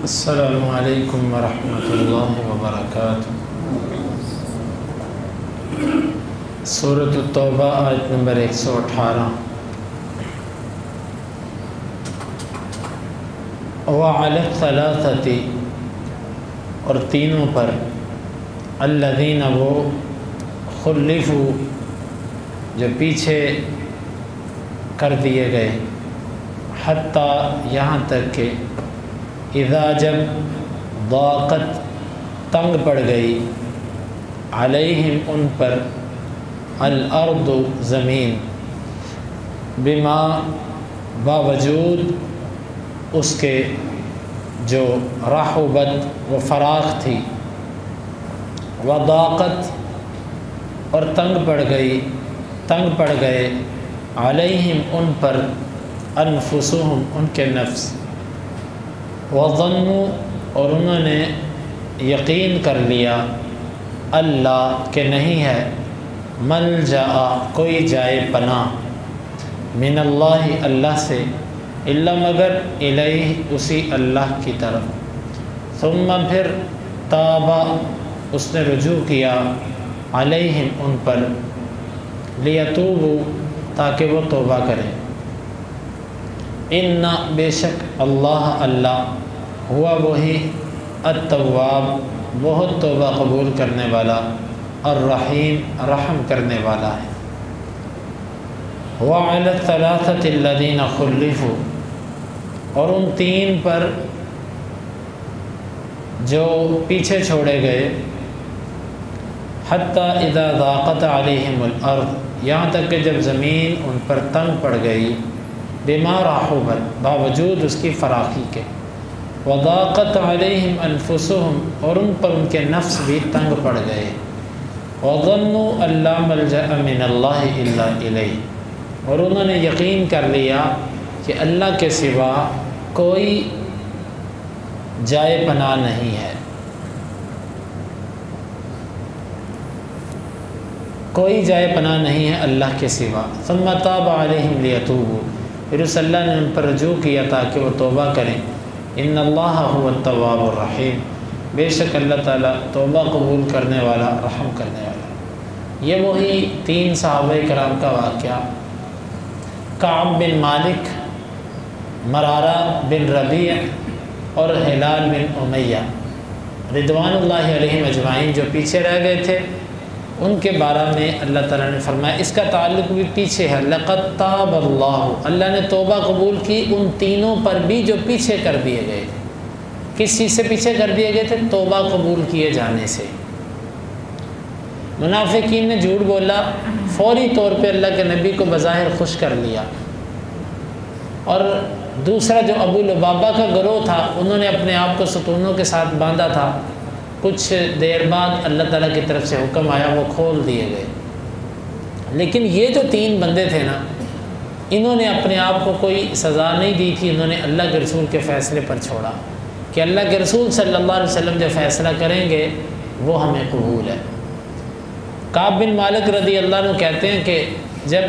السلام علیکم ورحمۃ اللہ وبرکاتہ۔ سورۃ التوبہ آیت نمبر 118۔ وعلی الثلاثۃ، اور تینوں پر، الذین وہ، خلفوا جو پیچھے کر دیے گئے، حتیٰ یہاں تک کہ اذا جب ضاقت تنگ پڑ گئی، علیہم ان پر، الارض زمین، بما باوجود اس کے جو رحبت و فراخ تھی، وضاقت اور تنگ پڑ گئے، علیہم ان پر، انفسہم ان کے نفس، وظنوا اور انہوں نے یقین کر لیا، اللہ کہ نہیں ہے، ملجأ کوئی جائے پناہ، من اللہ اللہ سے، الا مگر، الیہ اسی اللہ کی طرف، ثم پھر، تابا اس نے رجوع کیا، علیہم ان پر، لیتوبوا تاکہ وہ توبہ کریں، ان بے شک اللہ ہوا وہی، التواب بہت توبہ قبول کرنے والا، الرحیم رحم کرنے والا ہے۔ وعلی الثلاثۃ الذین خلفوا، اور ان تین پر جو پیچھے چھوڑے گئے، حتیٰ اذا ضاقت علیہم الارض یہاں تک کہ جب زمین ان پر تنگ پڑ گئی، بما رحبت باوجود اس کی فراخی کے، وضاقت علیہم انفسہم اور ان پر ان کے نفس بھی تنگ پڑ گئے، وظنوا ان لا ملجأ من اللہ الا الیہ اور انہوں نے یقین کر لیا کہ اللہ کے سوا کوئی جائے پناہ نہیں ہے، کوئی جائے پناہ نہیں ہے اللہ کے سوا، ثم تاب علیہم لیتوبوا پھر اس اللہ نے ان پر رجوع کیا تاکہ وہ توبہ کریں، ان اللہ هو التواب الرحیم بے شک اللہ تعالیٰ توبہ قبول کرنے والا رحم کرنے والا۔ یہ وہی تین صحابہ کرام کا واقعہ، کعب بن مالک، مرارہ بن ربیع اور ہلال بن امیہ رضوان اللہ علیہم اجمعین جو پیچھے رہ گئے تھے، ان کے بارے میں اللہ تعالیٰ نے فرمایا، اس کا تعلق بھی پیچھے ہے، لقد تاب اللہ نے توبہ قبول کی ان تینوں پر بھی جو پیچھے کر دیے گئے تھے۔ کس چیز سے پیچھے کر دیے گئے تھے؟ توبہ قبول کیے جانے سے۔ منافقین نے جھوٹ بولا، فوری طور پہ اللہ کے نبی کو بظاہر خوش کر لیا، اور دوسرا جو ابو لبابہ کا گروہ تھا، انہوں نے اپنے آپ کو ستونوں کے ساتھ باندھا تھا، کچھ دیر بعد اللہ تعالیٰ کی طرف سے حکم آیا، وہ کھول دیے گئے۔ لیکن یہ جو تین بندے تھے نا، انہوں نے اپنے آپ کو کوئی سزا نہیں دی تھی، انہوں نے اللہ کے رسول کے فیصلے پر چھوڑا کہ اللہ کے رسول صلی اللہ علیہ وسلم جو فیصلہ کریں گے وہ ہمیں قبول ہے۔ کعب بن مالک رضی اللہ عنہ کہتے ہیں کہ جب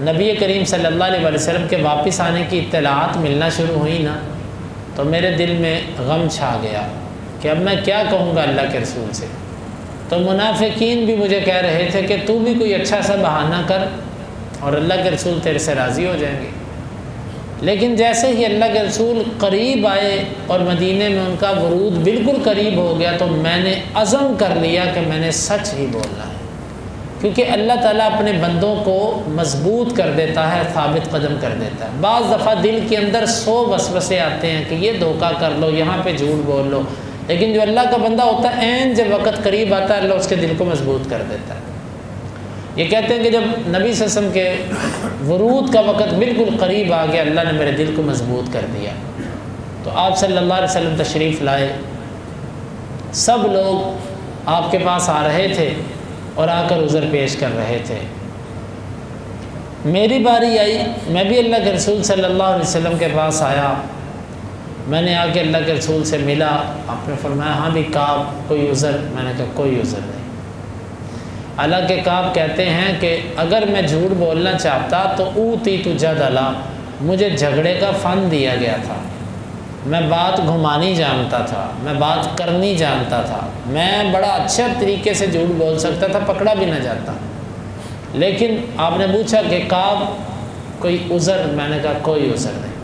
نبی کریم صلی اللہ علیہ وسلم کے واپس آنے کی اطلاعات ملنا شروع ہوئی نا، تو میرے دل میں غم چھا گیا کہ اب میں کیا کہوں گا اللہ کے رسول سے۔ تو منافقین بھی مجھے کہہ رہے تھے کہ تو بھی کوئی اچھا سا بہانہ کر اور اللہ کے رسول تیرے سے راضی ہو جائیں گے۔ لیکن جیسے ہی اللہ کے رسول قریب آئے اور مدینے میں ان کا ورود بالکل قریب ہو گیا، تو میں نے عزم کر لیا کہ میں نے سچ ہی بولنا ہے، کیونکہ اللہ تعالیٰ اپنے بندوں کو مضبوط کر دیتا ہے، ثابت قدم کر دیتا ہے۔ بعض دفعہ دل کے اندر 100 وسوسے آتے ہیں کہ یہ دھوکہ کر لو، یہاں پہ جھوٹ بول لو، لیکن جو اللہ کا بندہ ہوتا ہے، عین جب وقت قریب آتا ہے، اللہ اس کے دل کو مضبوط کر دیتا ہے۔ یہ کہتے ہیں کہ جب نبی صلی اللہ علیہ وسلم کے ورود کا وقت بالکل قریب آ گیا، اللہ نے میرے دل کو مضبوط کر دیا۔ تو آپ صلی اللہ علیہ وسلم تشریف لائے، سب لوگ آپ کے پاس آ رہے تھے اور آ کر عذر پیش کر رہے تھے۔ میری باری آئی، میں بھی اللہ کے رسول صلی اللہ علیہ وسلم کے پاس آیا، میں نے آ کے اللہ کے رسول سے ملا، آپ نے فرمایا ہاں بھی کعب کوئی عذر؟ میں نے کہا کوئی عذر نہیں۔ حالانکہ کعب کہتے ہیں کہ اگر میں جھوٹ بولنا چاہتا تو اوتی تجدلا، مجھے جھگڑے کا فن دیا گیا تھا، میں بات گھمانی جانتا تھا، میں بات کرنی جانتا تھا، میں بڑا اچھا طریقے سے جھوٹ بول سکتا تھا، پکڑا بھی نہ جاتا۔ لیکن آپ نے پوچھا کہ کعب کوئی عذر؟ میں نے کہا کوئی عذر نہیں۔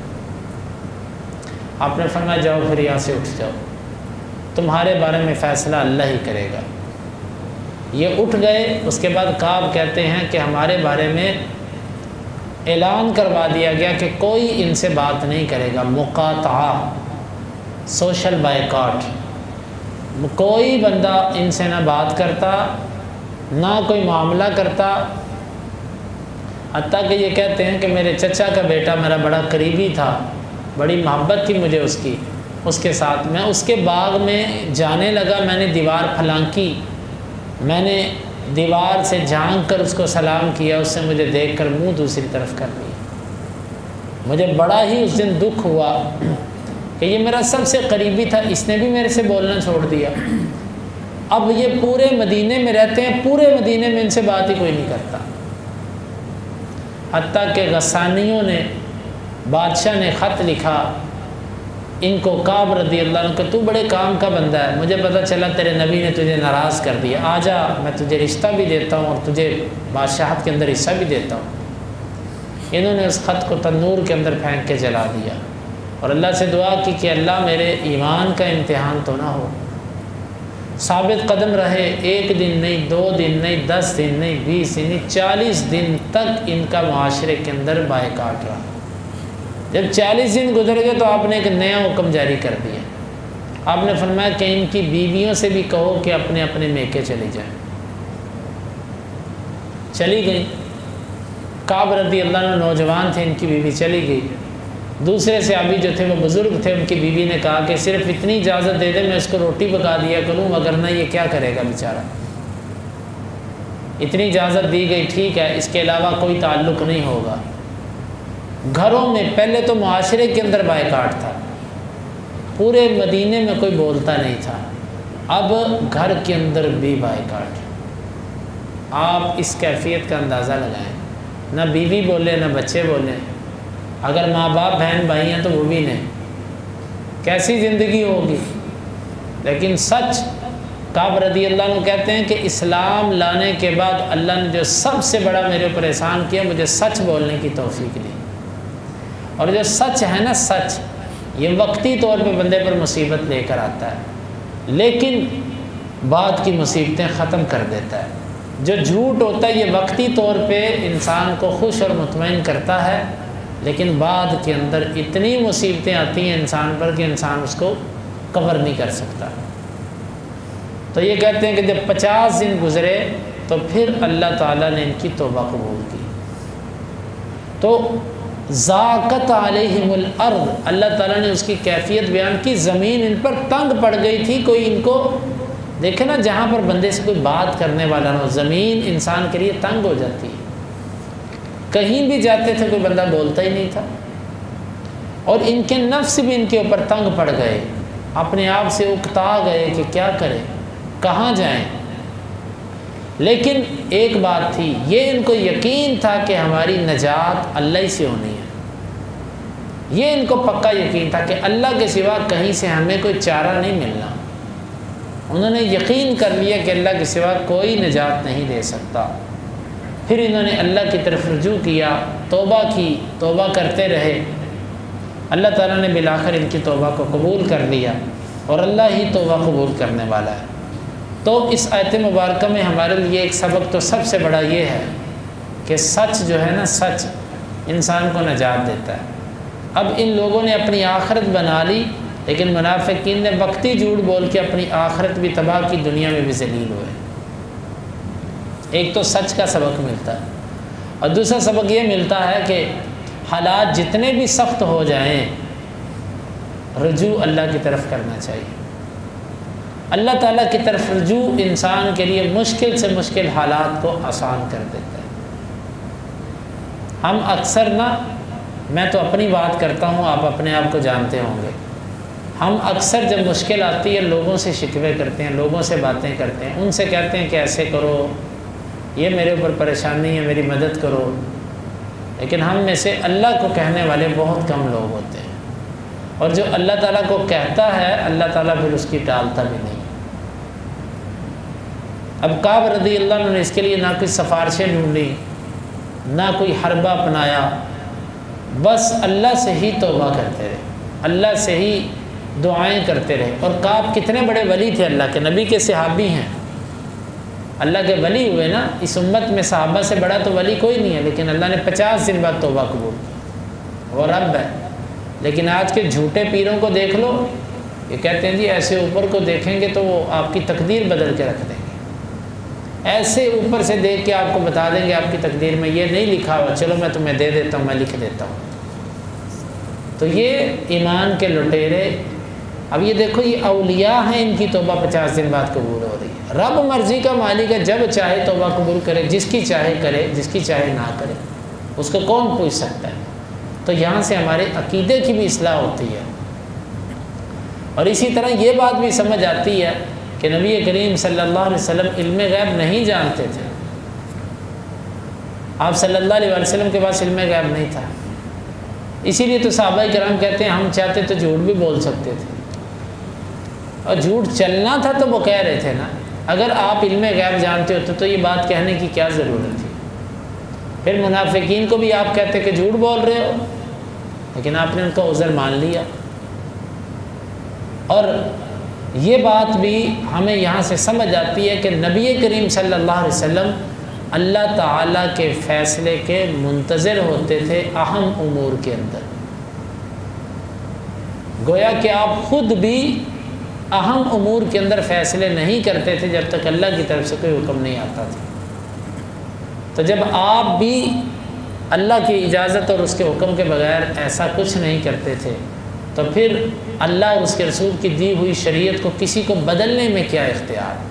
آپ نے فرمایا جاؤ پھر یہاں سے اٹھ جاؤ، تمہارے بارے میں فیصلہ اللہ ہی کرے گا۔ یہ اٹھ گئے۔ اس کے بعد کعب کہتے ہیں کہ ہمارے بارے میں اعلان کروا دیا گیا کہ کوئی ان سے بات نہیں کرے گا، مقاطعہ، سوشل بائیکاٹ، کوئی بندہ ان سے نہ بات کرتا نہ کوئی معاملہ کرتا۔ حتیٰ کہ یہ کہتے ہیں کہ میرے چچا کا بیٹا میرا بڑا قریبی تھا، بڑی محبت تھی مجھے اس کی، اس کے ساتھ میں اس کے باغ میں جانے لگا، میں نے دیوار پھلانکی، میں نے دیوار سے جھانک کر اس کو سلام کیا، اس سے مجھے دیکھ کر منہ دوسری طرف کر لیا۔ مجھے بڑا ہی اس دن دکھ ہوا کہ یہ میرا سب سے قریبی تھا، اس نے بھی میرے سے بولنا چھوڑ دیا۔ اب یہ پورے مدینے میں رہتے ہیں، پورے مدینے میں ان سے بات ہی کوئی نہیں کرتا۔ حتیٰ کہ غسانیوں نے، بادشاہ نے خط لکھا ان کو، کعب رضی اللہ عنہ، کہ تو بڑے کام کا بندہ ہے، مجھے پتہ چلا تیرے نبی نے تجھے ناراض کر دیا، آ جا میں تجھے رشتہ بھی دیتا ہوں اور تجھے بادشاہت کے اندر حصہ بھی دیتا ہوں۔ انہوں نے اس خط کو تنور کے اندر پھینک کے جلا دیا اور اللہ سے دعا کی کہ اللہ میرے ایمان کا امتحان تو نہ ہو۔ ثابت قدم رہے، 1 دن نہیں، 2 دن نہیں، 10 دن نہیں، 20 دن نہیں، 40 دن تک ان کا معاشرے کے اندر بائیکاٹ رہا۔ جب 40 دن گزر گئے تو آپ نے ایک نیا حکم جاری کر دیا۔ آپ نے فرمایا کہ ان کی بیویوں سے بھی کہو کہ اپنے اپنے میکے چلی جائیں۔ چلی گئی۔ کعب رضی اللہ عنہ نوجوان تھے، ان کی بیوی چلی گئی۔ دوسرے صحابی جو تھے وہ بزرگ تھے، ان کی بیوی نے کہا کہ صرف اتنی اجازت دے دے میں اس کو روٹی پکا دیا کروں، وگرنہ یہ کیا کرے گا بیچارہ۔ اتنی اجازت دی گئی، ٹھیک ہے، اس کے علاوہ کوئی تعلق نہیں ہوگا۔ گھروں میں پہلے تو معاشرے کے اندر بائیکاٹ تھا، پورے مدینے میں کوئی بولتا نہیں تھا، اب گھر کے اندر بھی بائیکاٹ۔ آپ اس کیفیت کا اندازہ لگائیں، نہ بیوی بولے نہ بچے بولے، اگر ماں باپ بہن بھائی ہیں تو وہ بھی نہیں، کیسی زندگی ہوگی۔ لیکن سچ، کعب رضی اللہ عنہ کہتے ہیں کہ اسلام لانے کے بعد اللہ نے جو سب سے بڑا میرے اوپر احسان کیا، مجھے سچ بولنے کی توفیق دی۔ اور جو سچ ہے نا، سچ یہ وقتی طور پہ بندے پر مصیبت لے کر آتا ہے، لیکن بعد کی مصیبتیں ختم کر دیتا ہے۔ جو جھوٹ ہوتا ہے یہ وقتی طور پہ انسان کو خوش اور مطمئن کرتا ہے، لیکن بعد کے اندر اتنی مصیبتیں آتی ہیں انسان پر کہ انسان اس کو کور نہیں کر سکتا۔ تو یہ کہتے ہیں کہ جب 50 دن گزرے تو پھر اللہ تعالیٰ نے ان کی توبہ قبول کی۔ تو ذاقت علیہم الارض، اللہ تعالیٰ نے اس کی کیفیت بیان کی، زمین ان پر تنگ پڑ گئی تھی۔ کوئی ان کو دیکھے نا، جہاں پر بندے سے کوئی بات کرنے والا نہ ہو، زمین انسان کے لیے تنگ ہو جاتی ہے۔ کہیں بھی جاتے تھے کوئی بندہ بولتا ہی نہیں تھا، اور ان کے نفس بھی ان کے اوپر تنگ پڑ گئے، اپنے آپ سے اکتا گئے کہ کیا کریں، کہاں جائیں۔ لیکن ایک بات تھی، یہ ان کو یقین تھا کہ ہماری نجات اللہ ہی سے ہونی ہے۔ یہ ان کو پکا یقین تھا کہ اللہ کے سوا کہیں سے ہمیں کوئی چارہ نہیں ملنا۔ انہوں نے یقین کر لیا کہ اللہ کے سوا کوئی نجات نہیں دے سکتا۔ پھر انہوں نے اللہ کی طرف رجوع کیا، توبہ کی، توبہ کرتے رہے۔ اللہ تعالیٰ نے بالآخر ان کی توبہ کو قبول کر لیا، اور اللہ ہی توبہ قبول کرنے والا ہے۔ تو اس آیت مبارکہ میں ہمارے لیے ایک سبق تو سب سے بڑا یہ ہے کہ سچ جو ہے نا، سچ انسان کو نجات دیتا ہے۔ اب ان لوگوں نے اپنی آخرت بنا لی، لیکن منافقین نے وقتی جھوٹ بول کے اپنی آخرت بھی تباہ کی، دنیا میں بھی ذلیل ہوئے۔ ایک تو سچ کا سبق ملتا ہے، اور دوسرا سبق یہ ملتا ہے کہ حالات جتنے بھی سخت ہو جائیں، رجوع اللہ کی طرف کرنا چاہیے۔ اللہ تعالیٰ کی طرف رجوع انسان کے لیے مشکل سے مشکل حالات کو آسان کر دیتا ہے۔ ہم اکثر نا، میں تو اپنی بات کرتا ہوں، آپ اپنے آپ کو جانتے ہوں گے، ہم اکثر جب مشکل آتی ہے لوگوں سے شکوے کرتے ہیں، لوگوں سے باتیں کرتے ہیں، ان سے کہتے ہیں کہ ایسے کرو، یہ میرے اوپر پریشانی ہے، میری مدد کرو۔ لیکن ہم میں سے اللہ کو کہنے والے بہت کم لوگ ہوتے ہیں۔ اور جو اللہ تعالیٰ کو کہتا ہے اللہ تعالیٰ پھر اس کی ٹالتا بھی نہیں۔ اب کعب رضی اللہ عنہ نے اس کے لیے نہ کوئی سفارشیں ڈھونڈی، نہ کوئی حربہ اپنایا، بس اللہ سے ہی توبہ کرتے رہے، اللہ سے ہی دعائیں کرتے رہے۔ اور کعب کتنے بڑے ولی تھے، اللہ کے نبی کے صحابی ہیں، اللہ کے ولی ہوئے نا۔ اس امت میں صحابہ سے بڑا تو ولی کوئی نہیں ہے، لیکن اللہ نے 50 دن بعد توبہ قبول کی، وہ رب ہے۔ لیکن آج کے جھوٹے پیروں کو دیکھ لو، یہ کہتے ہیں جی ایسے اوپر کو دیکھیں گے تو وہ آپ کی تقدیر بدل کے رکھ دیں گے، ایسے اوپر سے دیکھ کے آپ کو بتا دیں گے آپ کی تقدیر میں یہ نہیں لکھا ہوا، چلو میں تمہیں دے دیتا ہوں، میں لکھ دیتا ہوں۔ تو یہ ایمان کے لٹیرے۔ اب یہ دیکھو، یہ اولیاء ہیں، ان کی توبہ 50 دن بعد قبول ہو رہی ہے۔ رب مرضی کا مالک ہے، جب چاہے توبہ قبول کرے، جس کی چاہے کرے، جس کی چاہے نہ کرے، اس کو کون پوچھ سکتا ہے؟ تو یہاں سے ہمارے عقیدے کی بھی اصلاح ہوتی ہے۔ اور اسی طرح یہ بات بھی سمجھ آتی ہے کہ نبی کریم صلی اللہ علیہ وسلم علم غیب نہیں جانتے تھے۔ آپ صلی اللہ علیہ وسلم کے پاس علم غیب نہیں تھا، اسی لیے تو صحابہ کرام کہتے ہیں ہم چاہتے تو جھوٹ بھی بول سکتے تھے، اور جھوٹ چلنا تھا تو وہ کہہ رہے تھے نا۔ اگر آپ علم غیب جانتے ہوتے تو یہ بات کہنے کی کیا ضرورت تھی؟ پھر منافقین کو بھی آپ کہتے کہ جھوٹ بول رہے ہو، لیکن آپ نے ان کا عذر مان لیا۔ اور یہ بات بھی ہمیں یہاں سے سمجھ آتی ہے کہ نبی کریم صلی اللہ علیہ وسلم اللہ تعالیٰ کے فیصلے کے منتظر ہوتے تھے اہم امور کے اندر۔ گویا کہ آپ خود بھی اہم امور کے اندر فیصلے نہیں کرتے تھے جب تک اللہ کی طرف سے کوئی حکم نہیں آتا تھا۔ تو جب آپ بھی اللہ کی اجازت اور اس کے حکم کے بغیر ایسا کچھ نہیں کرتے تھے، تو پھر اللہ اور اس کے رسول کی دی ہوئی شریعت کو کسی کو بدلنے میں کیا اختیار؟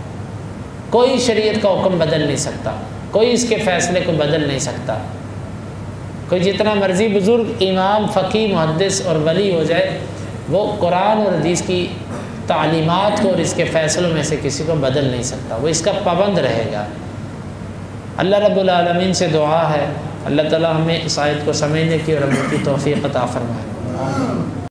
کوئی شریعت کا حکم بدل نہیں سکتا، کوئی اس کے فیصلے کو بدل نہیں سکتا۔ کوئی جتنا مرضی بزرگ امام، فقیہ، محدث اور ولی ہو جائے، وہ قرآن اور حدیث کی تعلیمات کو اور اس کے فیصلوں میں سے کسی کو بدل نہیں سکتا، وہ اس کا پابند رہے گا۔ اللہ رب العالمین سے دعا ہے اللہ تعالی ہمیں اس آیت کو سمجھنے کی اور عمل کی توفیق عطا فرمائے۔